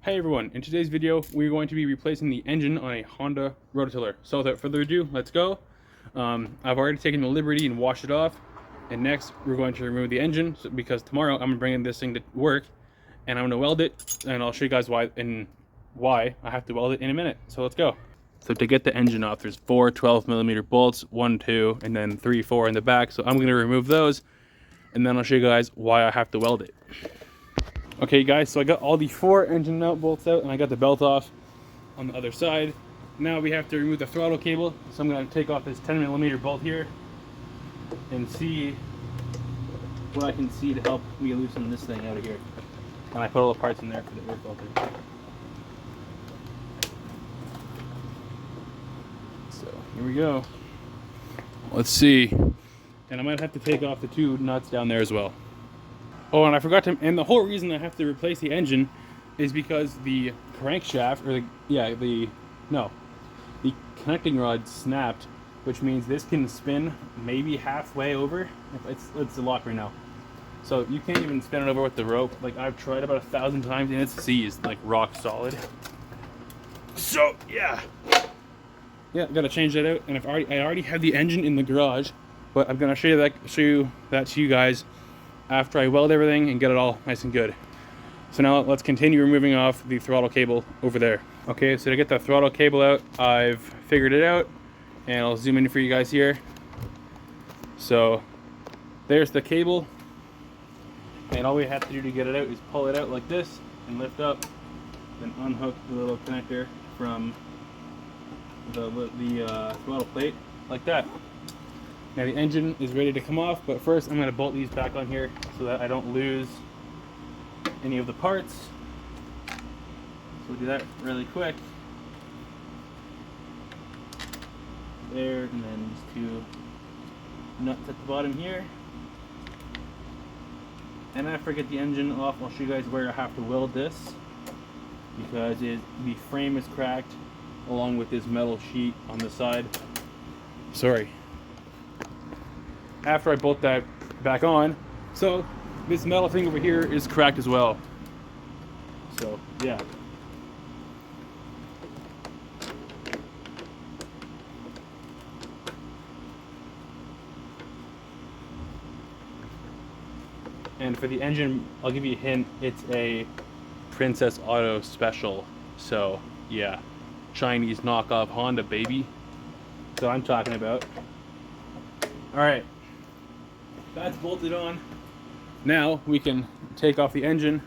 Hey everyone, in today's video we're going to be replacing the engine on a Honda Rototiller. So without further ado, let's go. I've already taken the liberty and washed it off, and next we're going to remove the engine because tomorrow I'm going to bring this thing to work and I'm going to weld it, and I'll show you guys why I have to weld it in a minute. So let's go. So to get the engine off, there's 4 12mm bolts, 1, 2, and then 3, 4 in the back. So I'm going to remove those, and then I'll show you guys why I have to weld it. Okay guys, so I got all the 4 engine mount bolts out and I got the belt off on the other side. Now we have to remove the throttle cable. So I'm going to take off this 10mm bolt here and see what I can see to help me loosen this thing out of here. And I put all the parts in there for the air filter. So here we go. Let's see. And I might have to take off the 2 nuts down there as well. Oh, and I forgot to, and the whole reason I have to replace the engine is because the crankshaft, or the connecting rod snapped, which means this can spin maybe halfway over. It's locked right now. So you can't even spin it over with the rope. Like, I've tried about 1,000 times and it's seized, like rock solid. So yeah, gotta change that out. And I already have the engine in the garage, but I'm gonna show you that to you guys after I weld everything and get it all nice and good. So now let's continue removing off the throttle cable over there. Okay, so to get the throttle cable out, I've figured it out, and I'll zoom in for you guys here. So there's the cable, and all we have to do to get it out is pull it out like this and lift up, then unhook the little connector from the throttle plate like that. Now the engine is ready to come off, but first I'm going to bolt these back on here so that I don't lose any of the parts. So we'll do that really quick. There, and then these 2 nuts at the bottom here. And after I get the engine off, I'll show you guys where I have to weld this, because the frame is cracked along with this metal sheet on the side. Sorry. After I bolt that back on, so this metal thing over here is cracked as well. So yeah. And for the engine, I'll give you a hint, it's a Princess Auto Special. So yeah, Chinese knockoff Honda, baby. That's what I'm talking about. Alright. That's bolted on. Now we can take off the engine,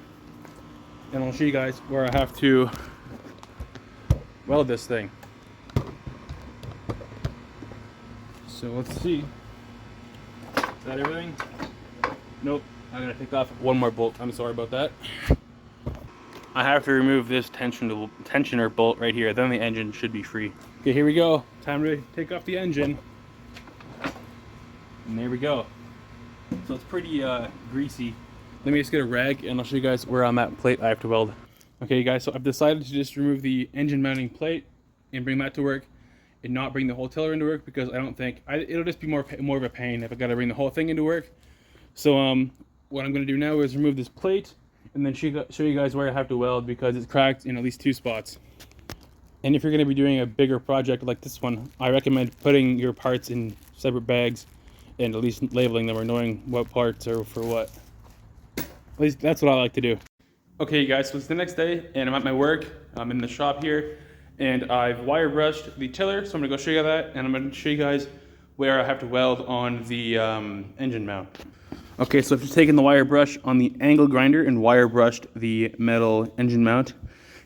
and I'll show you guys where I have to weld this thing. So let's see. Is that everything? Nope. I'm gonna take off one more bolt. I'm sorry about that. I have to remove this tensioner bolt right here. Then the engine should be free. Okay, here we go. Time to take off the engine. And there we go. So it's pretty greasy. Let me just get a rag and I'll show you guys where on that plate I have to weld. Okay guys, so I've decided to just remove the engine mounting plate and bring that to work and not bring the whole tiller into work, because I don't think, it'll just be more of a pain if I gotta bring the whole thing into work. So what I'm gonna do now is remove this plate and then show you guys where I have to weld, because it's cracked in at least 2 spots. And if you're gonna be doing a bigger project like this one, I recommend putting your parts in separate bags and at least labeling them or knowing what parts are for what. At least that's what I like to do. Okay guys, so it's the next day and I'm at my work. I'm in the shop here and I've wire brushed the tiller, so I'm gonna go show you that, and I'm gonna show you guys where I have to weld on the engine mount. Okay, so I've just taken the wire brush on the angle grinder and wire brushed the metal engine mount,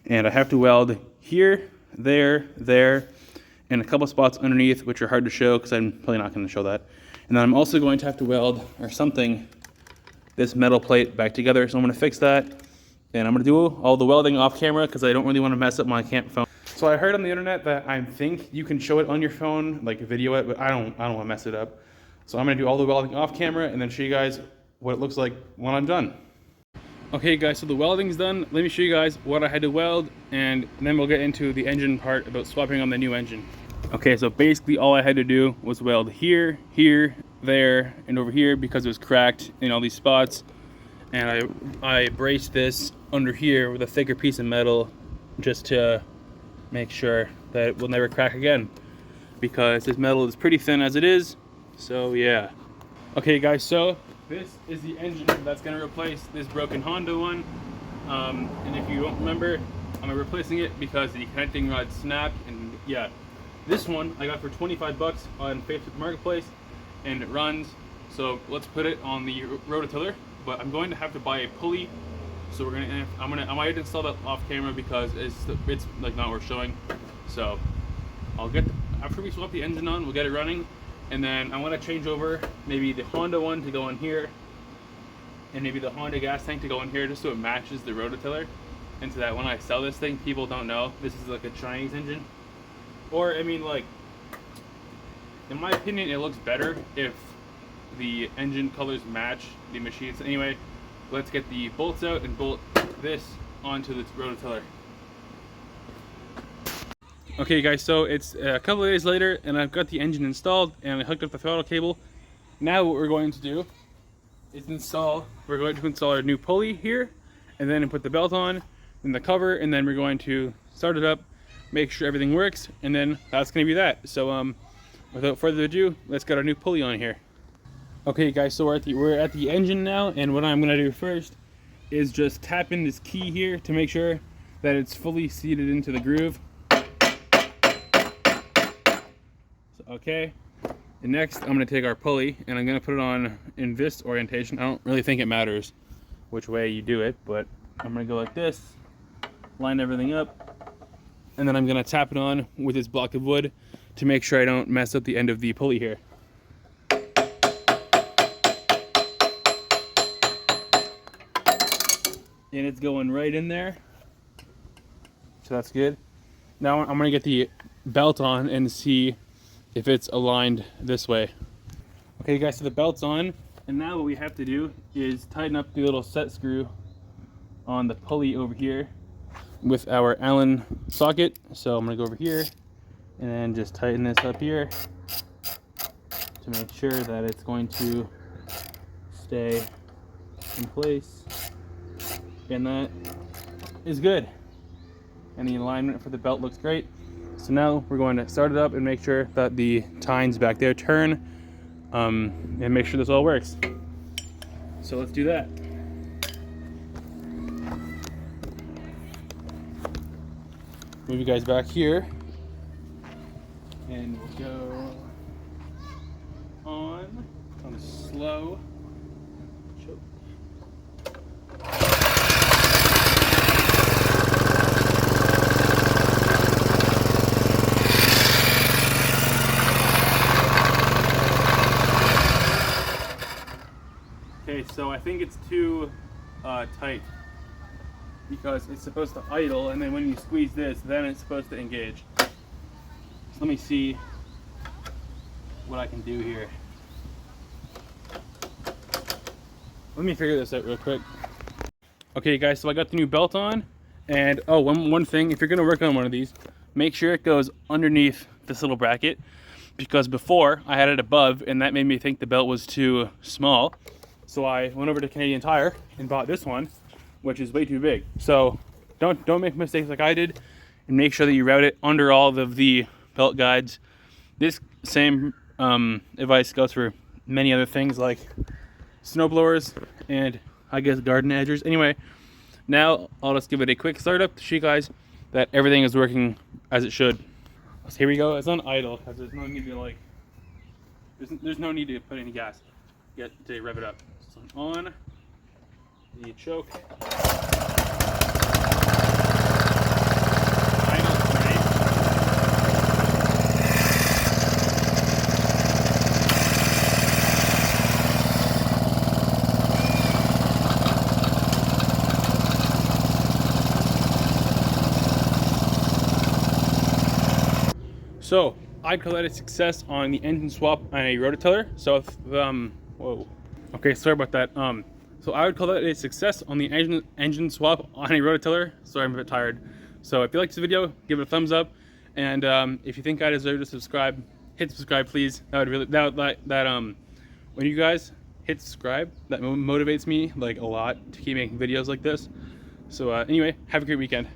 and I have to weld here, there, and a couple spots underneath, which are hard to show because I'm probably not going to show that. And then I'm also going to have to weld, or something, this metal plate back together. So I'm going to fix that, and I'm going to do all the welding off camera because I don't really want to mess up my phone. So I heard on the internet that I think you can show it on your phone, like video it, but I don't want to mess it up. So I'm going to do all the welding off camera and then show you guys what it looks like when I'm done. Okay guys, so the welding's done. Let me show you guys what I had to weld, and then we'll get into the engine part about swapping on the new engine. Okay, so basically all I had to do was weld here, here, there, and over here because it was cracked in all these spots. And I braced this under here with a thicker piece of metal just to make sure that it will never crack again, because this metal is pretty thin as it is. So yeah. Okay guys, so this is the engine that's going to replace this broken Honda one. And if you don't remember, I'm replacing it because the connecting rod snapped. And yeah, this one I got for 25 bucks on Facebook Marketplace, and it runs. So let's put it on the Rototiller, but I'm going to have to buy a pulley. So I might install that off camera because it's like not worth showing. So after we swap the engine on, we'll get it running, and then I want to change over maybe the Honda one to go in here, and maybe the Honda gas tank to go in here, just so it matches the Rototiller, and so that when I sell this thing, people don't know this is like a Chinese engine. Or I mean, like, in my opinion, it looks better if the engine colors match the machines. Anyway, let's get the bolts out and bolt this onto the Rototiller. Okay guys, so it's a couple of days later and I've got the engine installed and I hooked up the throttle cable. Now what we're going to do is we're going to install our new pulley here, and then put the belt on and the cover, and then we're going to start it up, make sure everything works, and then that's going to be that. So without further ado, let's get our new pulley on here. Okay guys, so we're at the engine now, and what I'm going to do first is just tap in this key here to make sure that it's fully seated into the groove. Okay, and next I'm going to take our pulley and I'm going to put it on in this orientation. I don't really think it matters which way you do it, but I'm going to go like this, line everything up, and then I'm going to tap it on with this block of wood to make sure I don't mess up the end of the pulley here. And it's going right in there, so that's good. Now I'm going to get the belt on and see if it's aligned this way. Okay guys, so the belt's on, and now what we have to do is tighten up the little set screw on the pulley over here with our Allen socket. So I'm gonna go over here and then just tighten this up here to make sure that it's going to stay in place, and that is good, and the alignment for the belt looks great. So now we're going to start it up and make sure that the tines back there turn, and make sure this all works. So let's do that. Move you guys back here, and we'll go on a slow choke. Okay, so I think it's too tight, because it's supposed to idle, and then when you squeeze this, then it's supposed to engage. So let me see what I can do here. Let me figure this out real quick. Okay guys, so I got the new belt on, and oh, one thing, if you're gonna work on one of these, make sure it goes underneath this little bracket, because before I had it above and that made me think the belt was too small. So I went over to Canadian Tire and bought this one, which is way too big. So don't make mistakes like I did, and make sure that you route it under all of the belt guides. This same advice goes for many other things like snow blowers and I guess garden edgers. Anyway, now I'll just give it a quick startup to show you guys that everything is working as it should. So here we go. It's on idle because there's no need to there's no need to put any gas to rev it up. So on the choke. So I'd call that a success on the engine swap on a Rototiller. So if whoa, okay, sorry about that. So I would call that a success on the engine swap on a Rototiller. Sorry, I'm a bit tired. So if you liked this video, give it a thumbs up, and if you think I deserve to subscribe, hit subscribe, please. That would really when you guys hit subscribe, that motivates me like a lot to keep making videos like this. So anyway, have a great weekend.